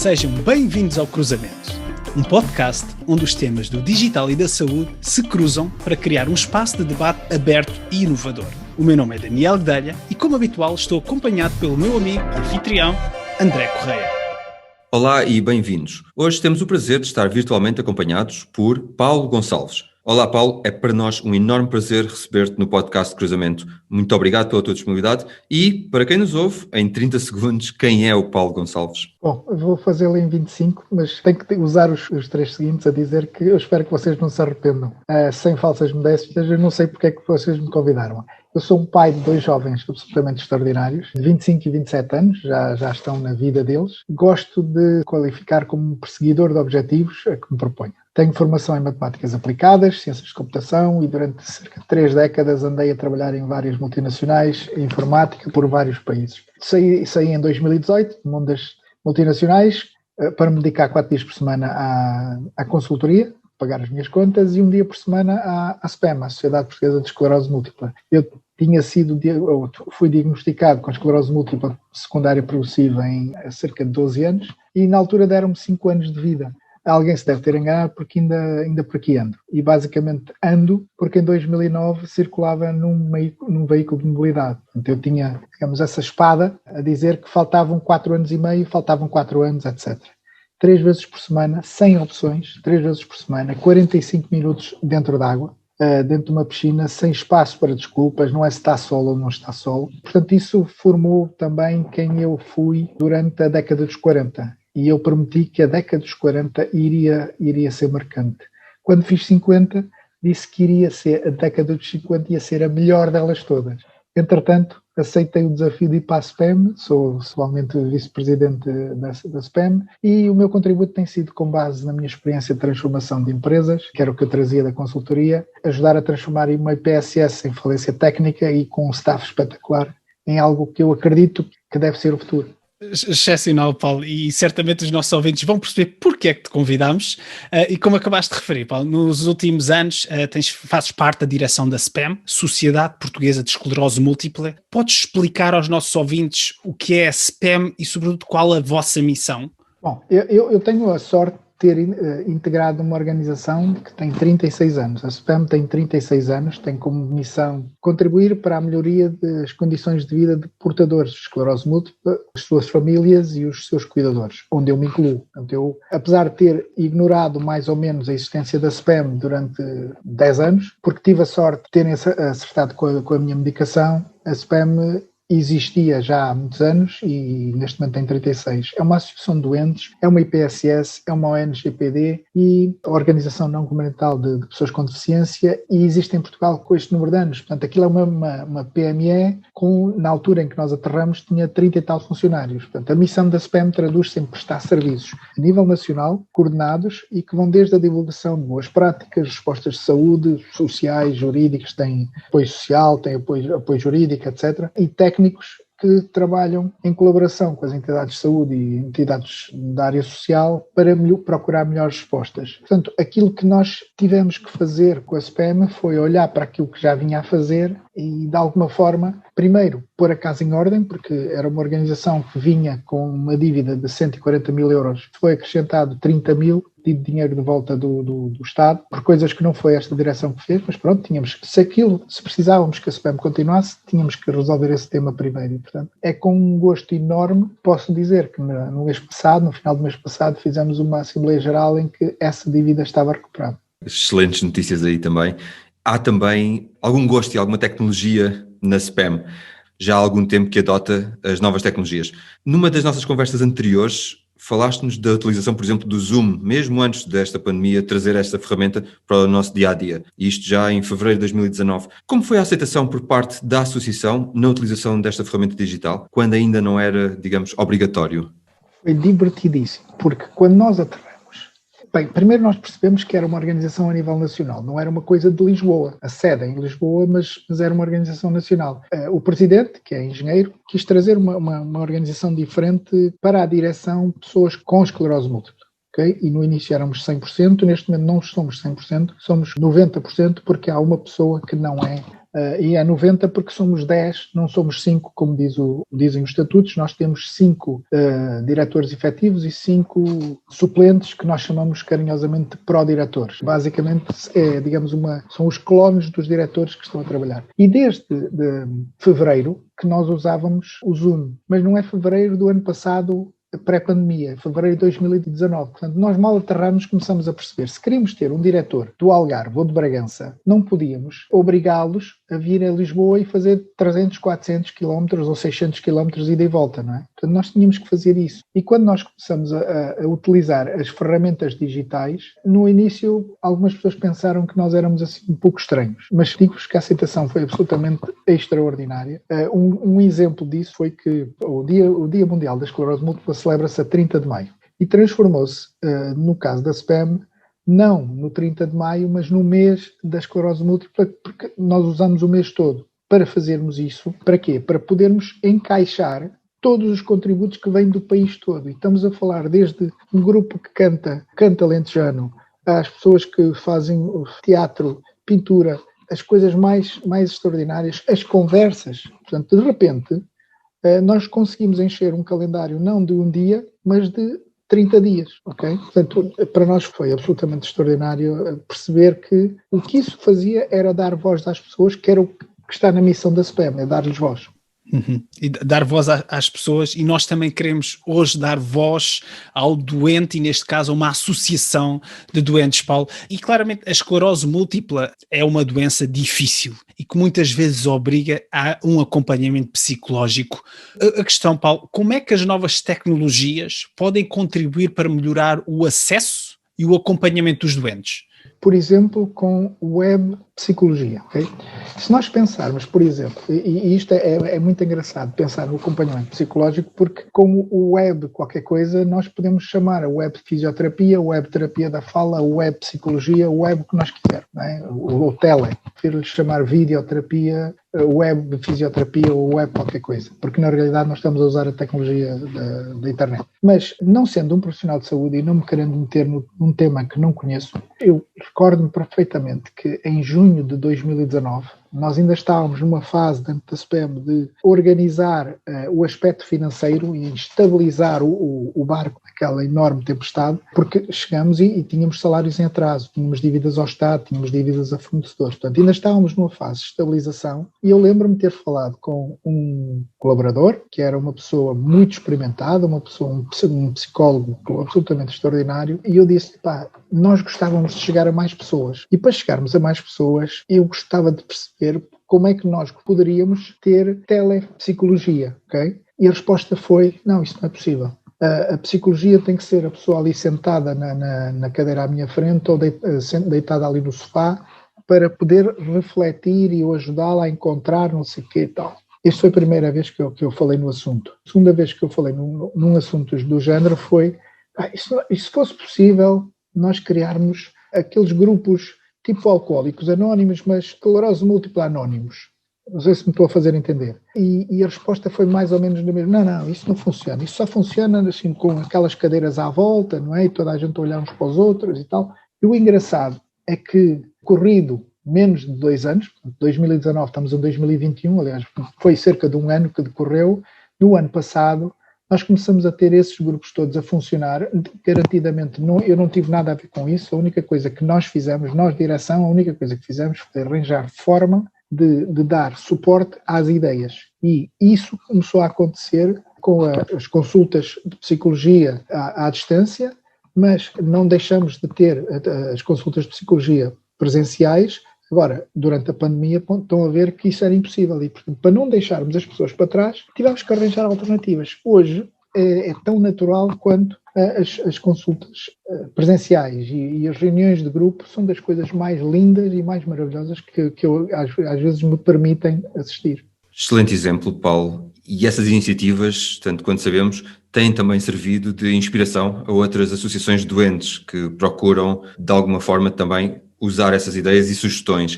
Sejam bem-vindos ao Cruzamento, um podcast onde os temas do digital e da saúde se cruzam para criar um espaço de debate aberto e inovador. O meu nome é Daniel Guedelha e, como habitual, estou acompanhado pelo meu amigo e anfitrião, André Correia. Olá e bem-vindos. Hoje temos o prazer de estar virtualmente acompanhados por Paulo Gonçalves. Olá, Paulo, é para nós um enorme prazer receber-te no podcast Cruzamento. Muito obrigado pela tua disponibilidade e, para quem nos ouve, em 30 segundos, quem é o Paulo Gonçalves? Bom, eu vou fazê-lo em 25, mas tenho que usar os 3 seguintes a dizer que eu espero que vocês não se arrependam. Sem falsas modéstias, eu não sei porque é que vocês me convidaram. Eu sou um pai de 2 jovens absolutamente extraordinários, de 25 e 27 anos, já estão na vida deles. Gosto de qualificar como perseguidor de objetivos a que me proponho. Tenho formação em matemáticas aplicadas, ciências de computação e durante cerca de 3 décadas andei a trabalhar em várias multinacionais, em informática, por vários países. Saí em 2018 do mundo das multinacionais para me dedicar 4 dias por semana à consultoria, pagar as minhas contas, e 1 dia por semana à SPEM, à Sociedade Portuguesa de Esclerose Múltipla. Eu fui diagnosticado com esclerose múltipla secundária progressiva há cerca de 12 anos e na altura deram-me 5 anos de vida. Alguém se deve ter enganado porque ainda por aqui ando. E basicamente ando porque em 2009 circulava num veículo de mobilidade. Portanto, eu tinha, digamos, essa espada a dizer que faltavam 4 anos e meio, faltavam 4 anos, etc. 3 vezes por semana, sem opções, 3 vezes por semana, 45 minutos dentro d'água, dentro de uma piscina, sem espaço para desculpas, não é se está sol ou não está sol. Portanto, isso formou também quem eu fui durante a década dos 40. E eu prometi que a década dos 40 iria ser marcante. Quando fiz 50, disse que iria ser a década dos 50, ia ser a melhor delas todas. Entretanto, aceitei o desafio de ir para a SPEM, sou atualmente vice-presidente da SPEM, e o meu contributo tem sido com base na minha experiência de transformação de empresas, que era o que eu trazia da consultoria, ajudar a transformar uma IPSS em falência técnica e com um staff espetacular em algo que eu acredito que deve ser o futuro. Excepcional, Paulo, e certamente os nossos ouvintes vão perceber porque é que te convidámos. E como acabaste de referir, Paulo, nos últimos anos fazes parte da direção da SPEM, Sociedade Portuguesa de Esclerose Múltipla. Podes explicar aos nossos ouvintes o que é a SPEM e, sobretudo, qual a vossa missão? Bom, eu tenho a sorte de ter integrado uma organização que tem 36 anos. A SPEM tem 36 anos, tem como missão contribuir para a melhoria das condições de vida de portadores de esclerose múltipla, as suas famílias e os seus cuidadores, onde eu me incluo. Portanto, eu, apesar de ter ignorado mais ou menos a existência da SPEM durante 10 anos, porque tive a sorte de terem acertado com a minha medicação, a SPEM existia já há muitos anos e neste momento tem 36. É uma associação de doentes, é uma IPSS, é uma ONG-PD e a Organização Não Governamental de Pessoas com Deficiência, e existe em Portugal com este número de anos. Portanto, aquilo é uma PME na altura em que nós aterramos, tinha 30 e tal funcionários. Portanto, a missão da SPEM traduz-se em prestar serviços a nível nacional, coordenados, e que vão desde a divulgação de boas práticas, respostas de saúde, sociais, jurídicas, tem apoio social, tem apoio jurídico, etc. E técnicos que trabalham em colaboração com as entidades de saúde e entidades da área social para procurar melhores respostas. Portanto, aquilo que nós tivemos que fazer com a SPEM foi olhar para aquilo que já vinha a fazer e, de alguma forma, primeiro, pôr a casa em ordem, porque era uma organização que vinha com uma dívida de 140 mil euros, foi acrescentado 30 mil, de dinheiro de volta do Estado, por coisas que não foi esta direção que fez, mas pronto, se precisávamos que a SPEM continuasse, tínhamos que resolver esse tema primeiro. E, portanto, é com um gosto enorme, posso dizer que no final do mês passado, fizemos uma Assembleia Geral em que essa dívida estava recuperada. Excelentes notícias aí também. Há também algum gosto e alguma tecnologia na SPEM. Já há algum tempo que adota as novas tecnologias. Numa das nossas conversas anteriores, falaste-nos da utilização, por exemplo, do Zoom, mesmo antes desta pandemia, trazer esta ferramenta para o nosso dia-a-dia. E isto já em fevereiro de 2019. Como foi a aceitação por parte da associação na utilização desta ferramenta digital, quando ainda não era, digamos, obrigatório? Foi divertidíssimo, porque quando nós aterramos, bem, primeiro nós percebemos que era uma organização a nível nacional, não era uma coisa de Lisboa. A sede é em Lisboa, mas era uma organização nacional. O presidente, que é engenheiro, quis trazer uma organização diferente para a direção de pessoas com esclerose múltipla. Okay? E no início éramos 100%, neste momento não somos 100%, somos 90%, porque há uma pessoa que não é E é 90 porque somos 10, não somos 5, como dizem os estatutos. Nós temos 5 diretores efetivos e 5 suplentes, que nós chamamos carinhosamente de pró-diretores. Basicamente, digamos, são os clones dos diretores que estão a trabalhar. E desde fevereiro que nós usávamos o Zoom, mas não é fevereiro do ano passado, pré-pandemia, fevereiro de 2019. Portanto, nós mal aterramos, começamos a perceber, se queríamos ter um diretor do Algarve ou de Bragança, não podíamos obrigá-los a vir a Lisboa e fazer 300, 400 quilómetros ou 600 quilómetros ida e volta, não é? Portanto, nós tínhamos que fazer isso. E quando nós começamos a utilizar as ferramentas digitais, no início, algumas pessoas pensaram que nós éramos assim um pouco estranhos, mas digo-vos que a aceitação foi absolutamente extraordinária. Um exemplo disso foi que o Dia Mundial da Esclerose Múltipla celebra-se a 30 de maio e transformou-se, no caso da SPAM, não no 30 de maio, mas no mês da esclerose múltipla, porque nós usamos o mês todo para fazermos isso. Para quê? Para podermos encaixar todos os contributos que vêm do país todo. E estamos a falar desde um grupo que canta lentejano, às pessoas que fazem teatro, pintura, as coisas mais extraordinárias, as conversas. Portanto, de repente, nós conseguimos encher um calendário não de um dia, mas de 30 dias, ok? Portanto, para nós foi absolutamente extraordinário perceber que o que isso fazia era dar voz às pessoas, que era o que está na missão da SPAM, é dar-lhes voz. Uhum. E dar voz às pessoas, e nós também queremos hoje dar voz ao doente, e neste caso a uma associação de doentes, Paulo. E claramente a esclerose múltipla é uma doença difícil e que muitas vezes obriga a um acompanhamento psicológico. A questão, Paulo, como é que as novas tecnologias podem contribuir para melhorar o acesso e o acompanhamento dos doentes? Por exemplo, com web psicologia, ok? Se nós pensarmos, por exemplo, e isto é muito engraçado, pensar no acompanhamento psicológico, porque com o web qualquer coisa, nós podemos chamar a web fisioterapia, web terapia da fala, web psicologia, web o que nós quisermos, não é? Ou tele, prefiro-lhe chamar videoterapia, web fisioterapia ou web qualquer coisa, porque na realidade nós estamos a usar a tecnologia da internet. Mas não sendo um profissional de saúde e não me querendo meter num tema que não conheço, eu recordo-me perfeitamente que em junho de 2019 nós ainda estávamos numa fase dentro da SPAM de organizar o aspecto financeiro e estabilizar o barco naquela enorme tempestade, porque chegamos e tínhamos salários em atraso, tínhamos dívidas ao Estado, tínhamos dívidas a fornecedores. Portanto, ainda estávamos numa fase de estabilização e eu lembro-me de ter falado com um colaborador, que era uma pessoa muito experimentada, um psicólogo absolutamente extraordinário, e eu disse, nós gostávamos de chegar a mais pessoas. E para chegarmos a mais pessoas, eu gostava de perceber como é que nós poderíamos ter telepsicologia, ok? E a resposta foi, não, isso não é possível. A psicologia tem que ser a pessoa ali sentada na cadeira à minha frente ou deitada ali no sofá para poder refletir e eu ajudá-la a encontrar não sei o quê e tal. Esta foi a primeira vez que eu falei no assunto. A segunda vez que eu falei num assunto do género foi, e se fosse possível nós criarmos aqueles grupos tipo alcoólicos anónimos, mas esclerose múltipla anónimos. Não sei se me estou a fazer entender. E a resposta foi mais ou menos da mesma. Não, isso não funciona. Isso só funciona assim, com aquelas cadeiras à volta, não é? E toda a gente a olhar uns para os outros e tal. E o engraçado é que, corrido menos de 2 anos, 2019, estamos em 2021, aliás, foi cerca de um ano que decorreu, no ano passado, nós começamos a ter esses grupos todos a funcionar, garantidamente eu não tive nada a ver com isso, a única coisa que nós fizemos, nós direção, a única coisa que fizemos foi arranjar forma de dar suporte às ideias. E isso começou a acontecer com as consultas de psicologia à distância, mas não deixamos de ter as consultas de psicologia presenciais. Agora, durante a pandemia, estão a ver que isso era impossível e, portanto, para não deixarmos as pessoas para trás, tivemos que arranjar alternativas. Hoje é tão natural quanto as consultas presenciais e as reuniões de grupo são das coisas mais lindas e mais maravilhosas que eu, às vezes me permitem assistir. Excelente exemplo, Paulo. E essas iniciativas, tanto quanto sabemos, têm também servido de inspiração a outras associações de doentes que procuram, de alguma forma, também usar essas ideias e sugestões.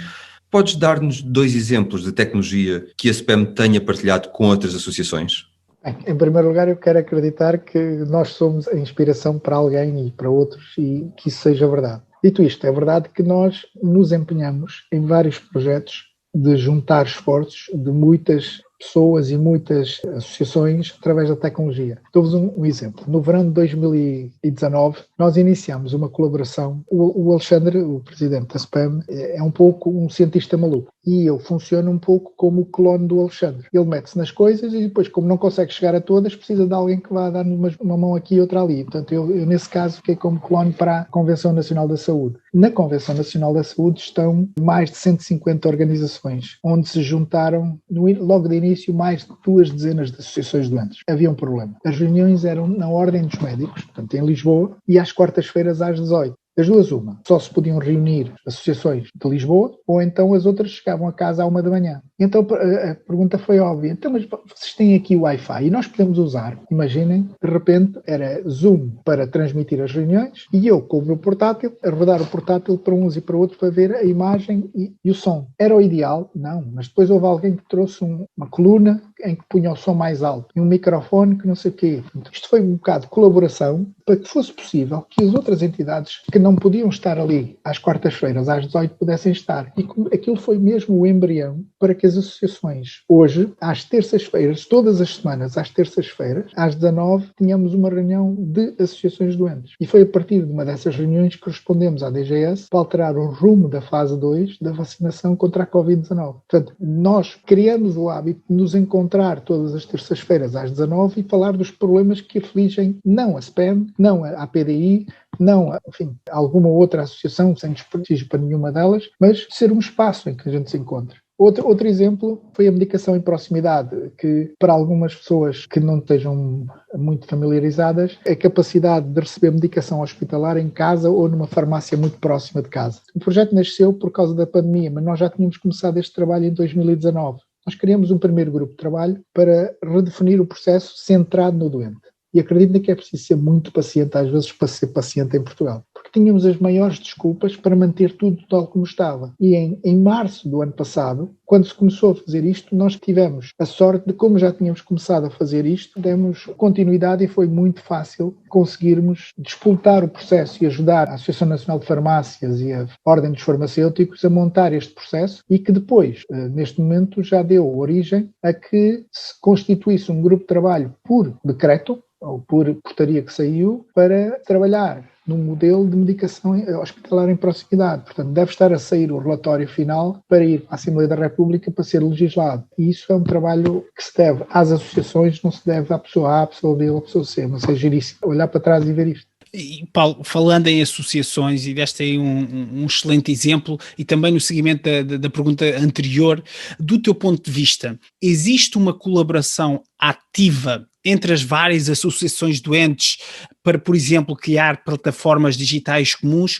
Podes dar-nos 2 exemplos de tecnologia que a SPAM tenha partilhado com outras associações? Bem, em primeiro lugar, eu quero acreditar que nós somos a inspiração para alguém e para outros e que isso seja verdade. Dito isto, é verdade que nós nos empenhamos em vários projetos de juntar esforços de muitas pessoas e muitas associações através da tecnologia. Dou-vos um exemplo. No verão de 2019, nós iniciamos uma colaboração. O Alexandre, o presidente da SPAM, é um pouco um cientista maluco. E eu funciono um pouco como o clone do Alexandre. Ele mete-se nas coisas e depois, como não consegue chegar a todas, precisa de alguém que vá dar-nos uma mão aqui e outra ali. Portanto, eu, nesse caso, fiquei como clone para a Convenção Nacional da Saúde. Na Convenção Nacional da Saúde estão mais de 150 organizações, onde se juntaram, logo de início, mais de 2 dezenas de associações doentes. Havia um problema. As reuniões eram na Ordem dos Médicos, portanto, em Lisboa, e às quartas-feiras às 18. Das duas, uma. Só se podiam reunir associações de Lisboa, ou então as outras chegavam a casa à 1 da manhã. Então a pergunta foi óbvia. Então, mas vocês têm aqui o Wi-Fi e nós podemos usar. Imaginem, de repente, era Zoom para transmitir as reuniões e eu, com o meu portátil, a rodar o portátil para uns e para outros para ver a imagem e o som. Era o ideal? Não. Mas depois houve alguém que trouxe uma coluna em que punha o som mais alto e um microfone que não sei o quê. Isto foi um bocado de colaboração para que fosse possível que as outras entidades que não podiam estar ali às quartas-feiras, às 18, pudessem estar. E aquilo foi mesmo o embrião para que as associações, hoje, às terças-feiras, todas as semanas, às terças-feiras, às 19, tínhamos uma reunião de associações doentes. E foi a partir de uma dessas reuniões que respondemos à DGS para alterar o rumo da fase 2 da vacinação contra a Covid-19. Portanto, nós criamos o hábito de nos encontrar todas as terças-feiras às 19 e falar dos problemas que afligem não a SPAM, não a PDI, não, enfim, alguma outra associação, sem desprestígio para nenhuma delas, mas ser um espaço em que a gente se encontre. Outro exemplo foi a medicação em proximidade, que para algumas pessoas que não estejam muito familiarizadas, a capacidade de receber medicação hospitalar em casa ou numa farmácia muito próxima de casa. O projeto nasceu por causa da pandemia, mas nós já tínhamos começado este trabalho em 2019. Nós criamos um primeiro grupo de trabalho para redefinir o processo centrado no doente. E acredito que é preciso ser muito paciente, às vezes, para ser paciente em Portugal. Porque tínhamos as maiores desculpas para manter tudo tal como estava. E em março do ano passado, quando se começou a fazer isto, nós tivemos a sorte de, como já tínhamos começado a fazer isto, demos continuidade e foi muito fácil conseguirmos despoltar o processo e ajudar a Associação Nacional de Farmácias e a Ordem dos Farmacêuticos a montar este processo e que depois, neste momento, já deu origem a que se constituísse um grupo de trabalho por decreto, ou por portaria que saiu, para trabalhar num modelo de medicação hospitalar em proximidade. Portanto, deve estar a sair o relatório final para ir à Assembleia da República para ser legislado. E isso é um trabalho que se deve às associações, não se deve à pessoa A, à pessoa B ou à pessoa C. Mas é giríssimo olhar para trás e ver isto. E, Paulo, falando em associações, e deste aí um excelente exemplo, e também no seguimento da pergunta anterior, do teu ponto de vista, existe uma colaboração ativa entre as várias associações doentes para, por exemplo, criar plataformas digitais comuns?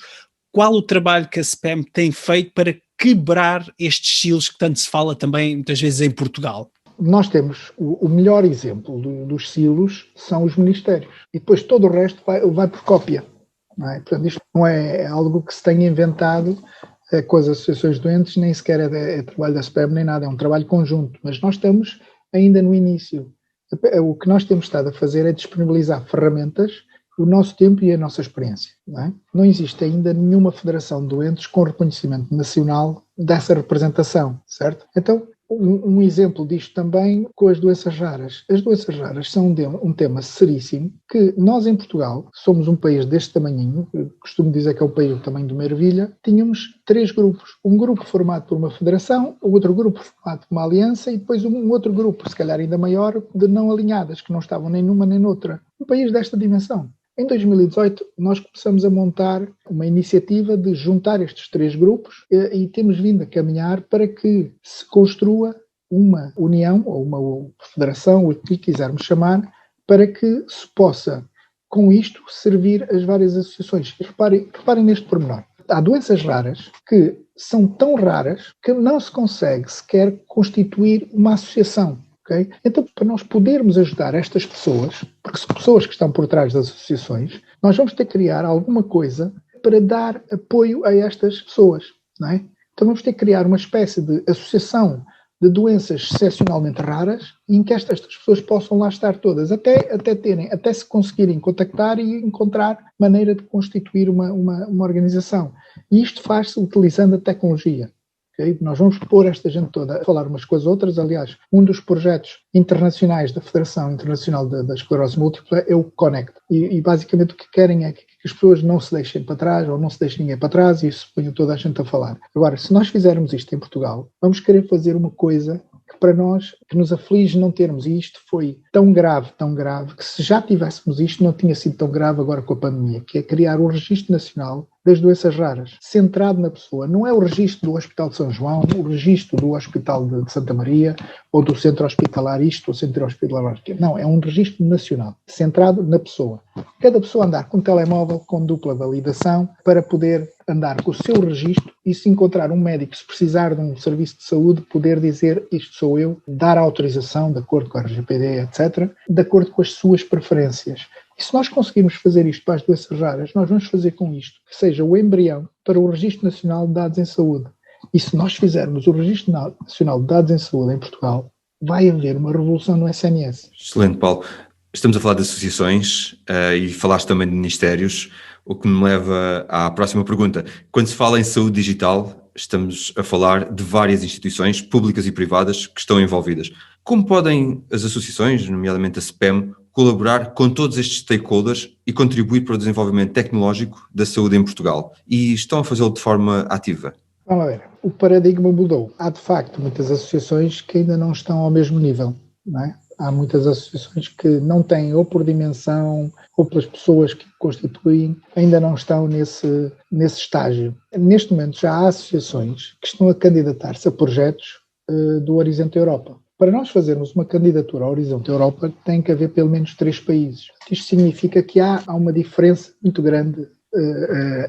Qual o trabalho que a SPAM tem feito para quebrar estes silos que tanto se fala também, muitas vezes, em Portugal? Nós temos o melhor exemplo dos silos são os ministérios. E depois todo o resto vai por cópia. Não é? Portanto, isto não é algo que se tenha inventado com as associações doentes, nem sequer é trabalho da SPAM, nem nada. É um trabalho conjunto. Mas nós estamos ainda no início. O que nós temos estado a fazer é disponibilizar ferramentas, o nosso tempo e a nossa experiência. Não existe ainda nenhuma federação de doentes com reconhecimento nacional dessa representação, certo? Então, um exemplo disto também com as doenças raras. As doenças raras são um tema seríssimo que nós em Portugal, somos um país deste tamanhinho, costumo dizer que é um país do tamanho de uma ervilha, tínhamos 3 grupos. Um grupo formado por uma federação, o outro grupo formado por uma aliança e depois um outro grupo, se calhar ainda maior, de não alinhadas, que não estavam nem numa nem noutra. Um país desta dimensão. Em 2018, nós começamos a montar uma iniciativa de juntar estes 3 grupos e temos vindo a caminhar para que se construa uma união ou uma federação, o que quisermos chamar, para que se possa, com isto, servir as várias associações. Reparem neste pormenor. Há doenças raras que são tão raras que não se consegue sequer constituir uma associação. Okay? Então, para nós podermos ajudar estas pessoas, porque são pessoas que estão por trás das associações, nós vamos ter que criar alguma coisa para dar apoio a estas pessoas. Não é? Então vamos ter que criar uma espécie de associação de doenças excepcionalmente raras em que estas pessoas possam lá estar todas, até se conseguirem contactar e encontrar maneira de constituir uma organização. E isto faz-se utilizando a tecnologia. Okay? Nós vamos pôr esta gente toda a falar umas com as outras. Aliás, um dos projetos internacionais da Federação Internacional da Esclerose Múltipla é o Connect. E basicamente o que querem é que as pessoas não se deixem para trás ou não se deixem ninguém para trás, e isso põe toda a gente a falar. Agora, se nós fizermos isto em Portugal, vamos querer fazer uma coisa que para nós, que nos aflige não termos, e isto foi tão grave, que se já tivéssemos isto não tinha sido tão grave agora com a pandemia, que é criar o Registro Nacional das Doenças Raras, centrado na pessoa. Não é o registro do Hospital de São João, o registro do Hospital de Santa Maria, ou do Centro Hospitalar isto, ou Centro Hospitalar aquilo. Não, é um registro nacional, centrado na pessoa. Cada pessoa andar com um telemóvel com dupla validação para poder andar com o seu registro e se encontrar um médico, se precisar de um serviço de saúde, poder dizer isto sou eu, dar a autorização de acordo com a RGPD, etc., de acordo com as suas preferências. E se nós conseguirmos fazer isto para as doenças raras, nós vamos fazer com isto que seja o embrião para o Registro Nacional de Dados em Saúde. E se nós fizermos o Registro Nacional de Dados em Saúde em Portugal, vai haver uma revolução no SNS. Excelente, Paulo. Estamos a falar de associações e falaste também de ministérios, o que me leva à próxima pergunta. Quando se fala em saúde digital, estamos a falar de várias instituições públicas e privadas que estão envolvidas. Como podem as associações, nomeadamente a SPEM, colaborar com todos estes stakeholders e contribuir para o desenvolvimento tecnológico da saúde em Portugal? E estão a fazê-lo de forma ativa? Vamos ver, o paradigma mudou. Há de facto muitas associações que ainda não estão ao mesmo nível, não é? Há muitas associações que não têm, ou por dimensão, ou pelas pessoas que constituem, ainda não estão nesse estágio. Neste momento já há associações que estão a candidatar-se a projetos do Horizonte Europa. Para nós fazermos uma candidatura ao Horizonte Europa, tem que haver pelo menos 3 países. Isto significa que há uma diferença muito grande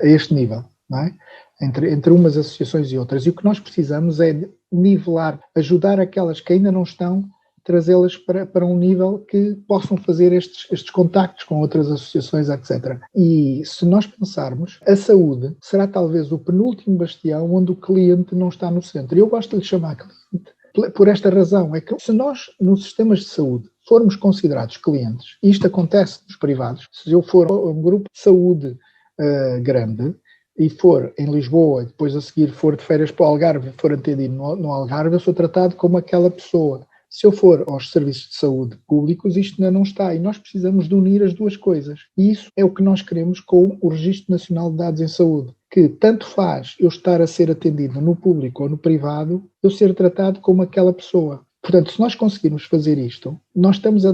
a este nível, não é? Entre umas associações e outras. E o que nós precisamos é de nivelar, ajudar aquelas que ainda não estão, trazê-las para um nível que possam fazer estes contactos com outras associações, etc. E se nós pensarmos, a saúde será talvez o penúltimo bastião onde o cliente não está no centro. Eu gosto de lhe chamar cliente por esta razão, é que se nós, nos sistemas de saúde, formos considerados clientes, e isto acontece nos privados, se eu for a um grupo de saúde grande, e for em Lisboa, e depois a seguir for de férias para o Algarve, for atendido no Algarve, eu sou tratado como aquela pessoa. Se eu for aos serviços de saúde públicos, isto ainda não está, e nós precisamos de unir as duas coisas. E isso é o que nós queremos com o Registro Nacional de Dados em Saúde, que tanto faz eu estar a ser atendido no público ou no privado, eu ser tratado como aquela pessoa. Portanto, se nós conseguirmos fazer isto, nós estamos a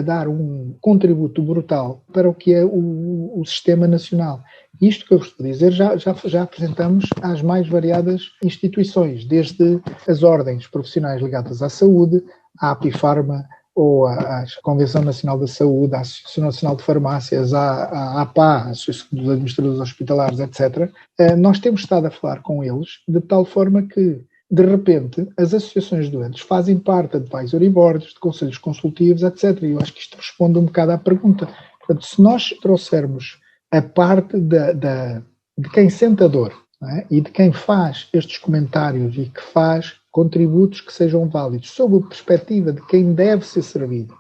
dar um contributo brutal para o que é o sistema nacional. Isto que eu estou a dizer já apresentamos às mais variadas instituições, desde as ordens profissionais ligadas à saúde, à Apifarma, ou à Convenção Nacional da Saúde, à Associação Nacional de Farmácias, à APA, a Associação dos Administradores Hospitalares, etc. Nós temos estado a falar com eles de tal forma que, de repente, as associações de doentes fazem parte de advisory boards, de conselhos consultivos, etc. E eu acho que isto responde um bocado à pergunta. Portanto, se nós trouxermos a parte de quem sente a dor, não é? E de quem faz estes comentários e que faz contributos que sejam válidos, sob a perspectiva de quem deve ser servido,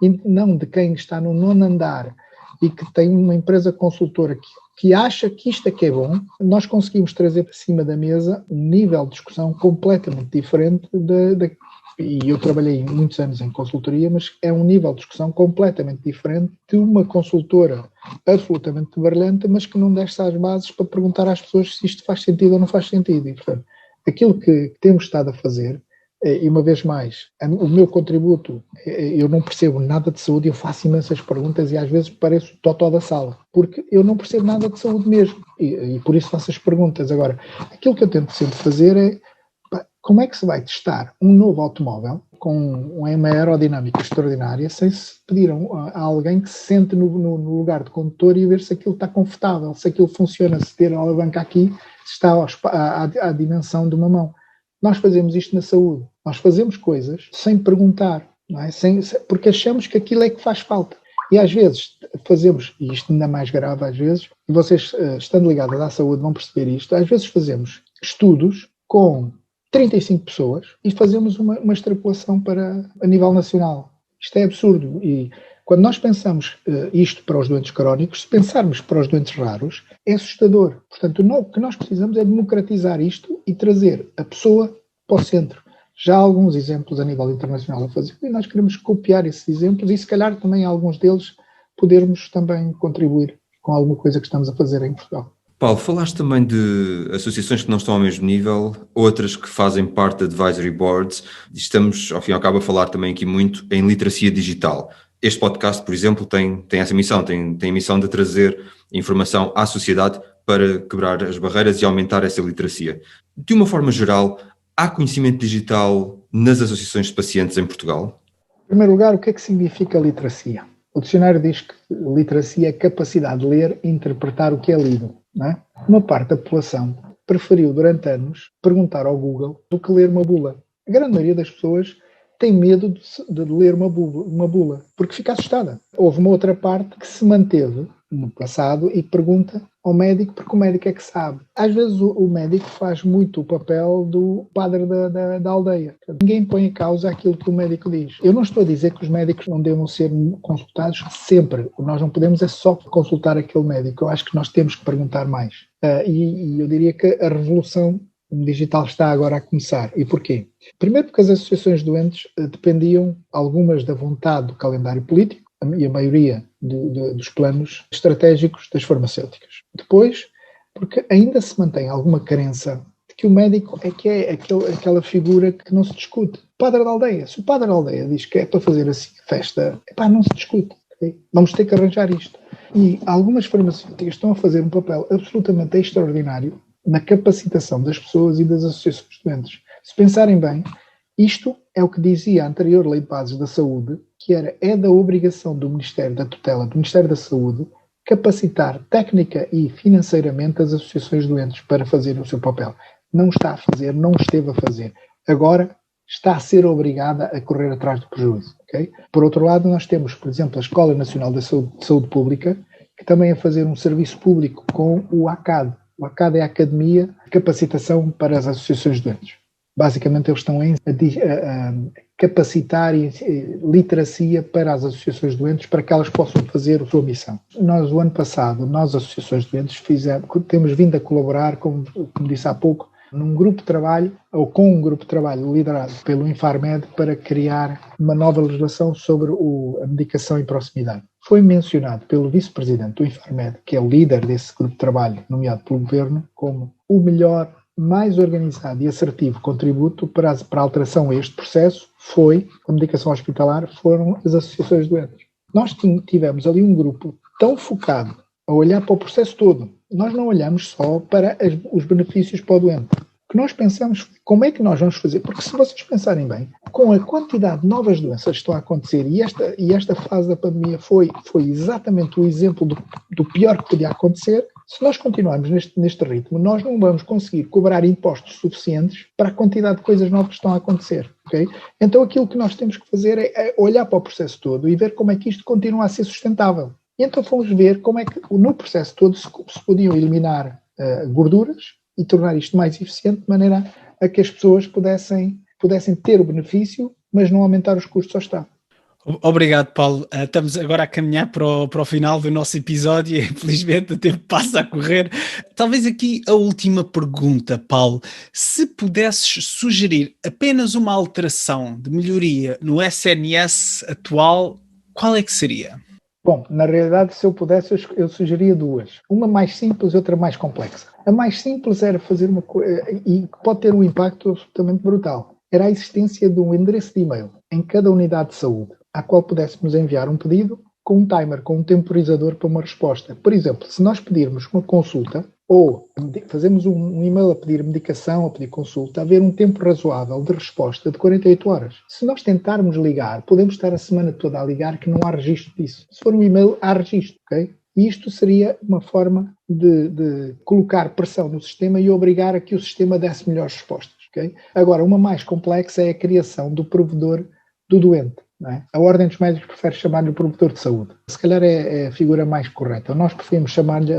e não de quem está no 9º andar e que tem uma empresa consultora que acha que isto é que é bom, nós conseguimos trazer para cima da mesa um nível de discussão completamente diferente e eu trabalhei muitos anos em consultoria, mas é um nível de discussão completamente diferente de uma consultora absolutamente brilhante, mas que não desce às bases para perguntar às pessoas se isto faz sentido ou não faz sentido. E, portanto, aquilo que temos estado a fazer, e uma vez mais, o meu contributo, eu não percebo nada de saúde, eu faço imensas perguntas e às vezes pareço o totó da sala, porque eu não percebo nada de saúde mesmo, e por isso faço as perguntas. Agora, aquilo que eu tento sempre fazer é, como é que se vai testar um novo automóvel com uma aerodinâmica extraordinária sem se pedir a alguém que se sente no lugar de condutor e ver se aquilo está confortável, se aquilo funciona, se ter a alavanca aqui, se está à dimensão de uma mão. Nós fazemos isto na saúde. Nós fazemos coisas sem perguntar, não é? Porque achamos que aquilo é que faz falta. E às vezes fazemos, e isto ainda mais grave às vezes, e vocês estando ligados à saúde vão perceber isto, às vezes fazemos estudos com 35 pessoas e fazemos uma extrapolação a nível nacional. Isto é absurdo. E Quando nós pensamos isto para os doentes crónicos, se pensarmos para os doentes raros, é assustador. Portanto, o que nós precisamos é democratizar isto e trazer a pessoa para o centro. Já há alguns exemplos a nível internacional a fazer, e nós queremos copiar esses exemplos e, se calhar, também alguns deles podermos também contribuir com alguma coisa que estamos a fazer em Portugal. Paulo, falaste também de associações que não estão ao mesmo nível, outras que fazem parte de advisory boards. Estamos, ao fim e ao cabo, a falar também aqui muito em literacia digital. Este podcast, por exemplo, tem essa missão, tem a missão de trazer informação à sociedade para quebrar as barreiras e aumentar essa literacia. De uma forma geral, há conhecimento digital nas associações de pacientes em Portugal? Em primeiro lugar, o que é que significa literacia? O dicionário diz que literacia é a capacidade de ler e interpretar o que é lido. Não é? Uma parte da população preferiu, durante anos, perguntar ao Google do que ler uma bula. A grande maioria das pessoas tem medo de ler uma bula, porque fica assustada. Houve uma outra parte que se manteve no passado e pergunta ao médico, porque o médico é que sabe. Às vezes o médico faz muito o papel do padre da aldeia. Ninguém põe em causa aquilo que o médico diz. Eu não estou a dizer que os médicos não devam ser consultados sempre. Nós não podemos é só consultar aquele médico. Eu acho que nós temos que perguntar mais. E eu diria que a revolução digital está agora a começar. E porquê? Primeiro porque as associações doentes dependiam, algumas, da vontade do calendário político, e a maioria dos planos estratégicos das farmacêuticas. Depois, porque ainda se mantém alguma crença de que o médico é que é aquela figura que não se discute. O padre da aldeia. Se o padre da aldeia diz que é para fazer assim festa, não se discute. Okay? Vamos ter que arranjar isto. E algumas farmacêuticas estão a fazer um papel absolutamente extraordinário na capacitação das pessoas e das associações doentes. Se pensarem bem, isto é o que dizia a anterior Lei de Bases da Saúde, que é da obrigação do Ministério da Tutela, do Ministério da Saúde, capacitar técnica e financeiramente as associações doentes para fazerem o seu papel. Não está a fazer, não esteve a fazer. Agora está a ser obrigada a correr atrás do prejuízo. Okay? Por outro lado, nós temos, por exemplo, a Escola Nacional de Saúde Pública, que também é fazer um serviço público com o ACAD. O ACAD é a Academia de Capacitação para as Associações doentes. Basicamente, eles estão a capacitar literacia para as associações doentes para que elas possam fazer a sua missão. Nós, o ano passado, nós, associações doentes, temos vindo a colaborar, como disse há pouco, num grupo de trabalho, ou com um grupo de trabalho liderado pelo Infarmed, para criar uma nova legislação sobre a medicação em proximidade. Foi mencionado pelo vice-presidente do Infarmed, que é o líder desse grupo de trabalho, nomeado pelo governo, como o melhor, mais organizado e assertivo contributo para a alteração a este processo foi a medicação hospitalar, foram as associações doentes. Nós tivemos ali um grupo tão focado a olhar para o processo todo. Nós não olhamos só para os benefícios para o doente. O que nós pensamos, como é que nós vamos fazer? Porque se vocês pensarem bem, com a quantidade de novas doenças que estão a acontecer, e esta fase da pandemia foi exatamente o exemplo do pior que podia acontecer, se nós continuarmos neste ritmo, nós não vamos conseguir cobrar impostos suficientes para a quantidade de coisas novas que estão a acontecer. Okay? Então aquilo que nós temos que fazer é olhar para o processo todo e ver como é que isto continua a ser sustentável. E então fomos ver como é que no processo todo se podiam eliminar gorduras e tornar isto mais eficiente, de maneira a que as pessoas pudessem ter o benefício, mas não aumentar os custos ao Estado. Obrigado, Paulo. Estamos agora a caminhar para o final do nosso episódio e, infelizmente, o tempo passa a correr. Talvez aqui a última pergunta, Paulo. Se pudesses sugerir apenas uma alteração de melhoria no SNS atual, qual é que seria? Bom, na realidade, se eu pudesse, eu sugeria duas. Uma mais simples e outra mais complexa. A mais simples era fazer uma coisa, e pode ter um impacto absolutamente brutal. Era a existência de um endereço de e-mail em cada unidade de saúde, à qual pudéssemos enviar um pedido com um timer, com um temporizador para uma resposta. Por exemplo, se nós pedirmos uma consulta, ou fazemos um e-mail a pedir medicação, a pedir consulta, haver um tempo razoável de resposta de 48 horas. Se nós tentarmos ligar, podemos estar a semana toda a ligar que não há registro disso. Se for um e-mail, há registro, ok? E isto seria uma forma de colocar pressão no sistema e obrigar a que o sistema desse melhores respostas, ok? Agora, uma mais complexa é a criação do provedor do doente. não é? A Ordem dos Médicos prefere chamar-lhe o provedor de saúde. Se calhar é a figura mais correta. Nós preferimos chamar-lhe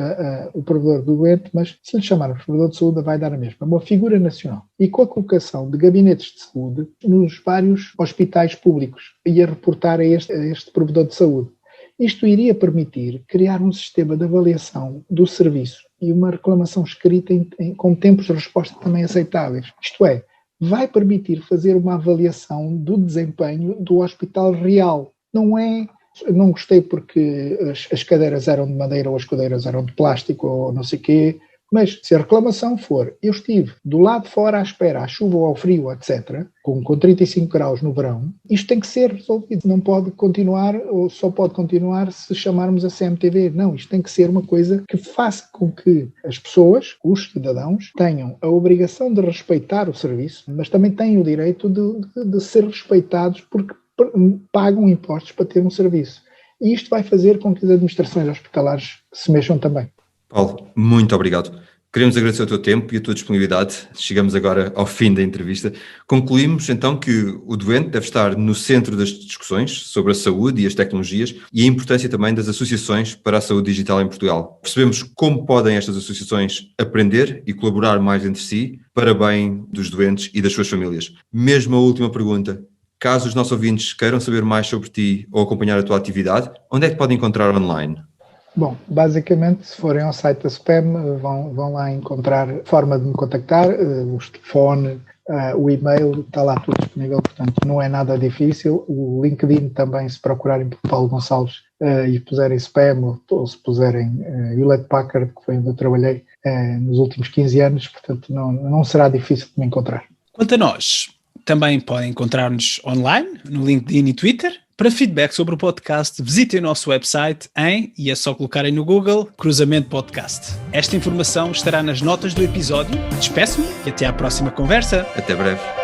o provedor do doente, mas se lhe chamarmos provedor de saúde vai dar a mesma. É uma figura nacional. E com a colocação de gabinetes de saúde nos vários hospitais públicos e a reportar a este provedor de saúde. Isto iria permitir criar um sistema de avaliação do serviço e uma reclamação escrita com tempos de resposta também aceitáveis. Isto é, vai permitir fazer uma avaliação do desempenho do hospital real. Não gostei porque as cadeiras eram de madeira ou as cadeiras eram de plástico ou não sei o quê, mas se a reclamação for, eu estive do lado de fora à espera, à chuva ou ao frio, etc., com 35 graus no verão, isto tem que ser resolvido. Não pode continuar, ou só pode continuar se chamarmos a CMTV. Não, isto tem que ser uma coisa que faça com que as pessoas, os cidadãos, tenham a obrigação de respeitar o serviço, mas também têm o direito de ser respeitados porque pagam impostos para ter um serviço. E isto vai fazer com que as administrações hospitalares se mexam também. Paulo, muito obrigado. Queremos agradecer o teu tempo e a tua disponibilidade. Chegamos agora ao fim da entrevista. Concluímos então que o doente deve estar no centro das discussões sobre a saúde e as tecnologias e a importância também das associações para a saúde digital em Portugal. Percebemos como podem estas associações aprender e colaborar mais entre si para bem dos doentes e das suas famílias. Mesmo a última pergunta. Caso os nossos ouvintes queiram saber mais sobre ti ou acompanhar a tua atividade, onde é que podem encontrar online? Bom, basicamente, se forem ao site da SPAM, vão lá encontrar forma de me contactar, o telefone, o e-mail, está lá tudo disponível, portanto não é nada difícil. O LinkedIn também, se procurarem por Paulo Gonçalves e puserem SPAM ou se puserem Hewlett Packard, que foi onde eu trabalhei nos últimos 15 anos, portanto não será difícil de me encontrar. Quanto a nós, também podem encontrar-nos online, no LinkedIn e Twitter. Para feedback sobre o podcast, visitem o nosso website e é só colocarem no Google Cruzamento Podcast. Esta informação estará nas notas do episódio. Despeço-me e até à próxima conversa. Até breve.